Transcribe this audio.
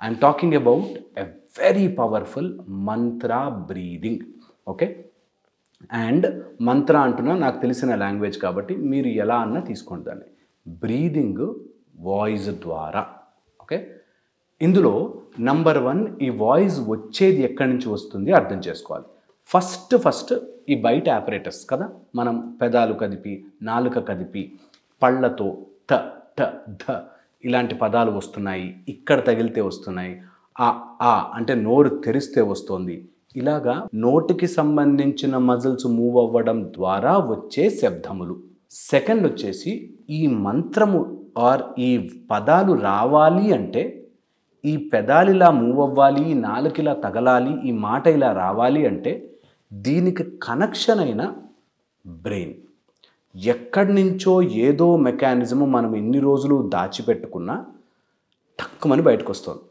I'm talking about a very powerful Mantra breathing. Okay, and మంత్ర అంటున్నా నాకు తెలిసిన language కాబట్టి మీరు ఎలా అన్నా తీసుకోండి దాన్ని. బ్రీదింగ్ వాయిస్ ద్వారా. ఓకే, ఇందులో నంబర్ 1 ఈ వాయిస్ వచ్చేది ఎక్కడి నుంచి వస్తుంది అర్థం చేసుకోవాలి. ఫస్ట్ ఈ బయట ఆపరేటర్స్ కదా, మనం పెదాలు కదిపి నాలుక కదిపి పళ్ళతో ట ట ధ ఇలాంటి పదాలు వస్తున్నాయి, ఇక్కడ తగిలితే వస్తున్నాయి, ఆ అంటే నోరు తెరిస్తే వస్తుంది. ఇలాగా నోటికి సంబంధించిన మజిల్స్ మూవ్ అవ్వడం ద్వారా వచ్చే శబ్దములు. సెకండ్ వచ్చేసి ఈ మంత్రము ఆర్ ఈ పదాలు రావాలి అంటే ఈ పెదాలు ఇలా మూవ్ అవ్వాలి, ఈ నాలుక ఇలా తగలాలి, ఈ మాట ఇలా రావాలి అంటే దీనికి కనెక్షన్ అయిన బ్రెయిన్. ఎక్కడి నుంచో ఏదో మెకానిజము మనం ఎన్ని రోజులు దాచిపెట్టుకున్నా టక్కుమని బయటకు వస్తుంది.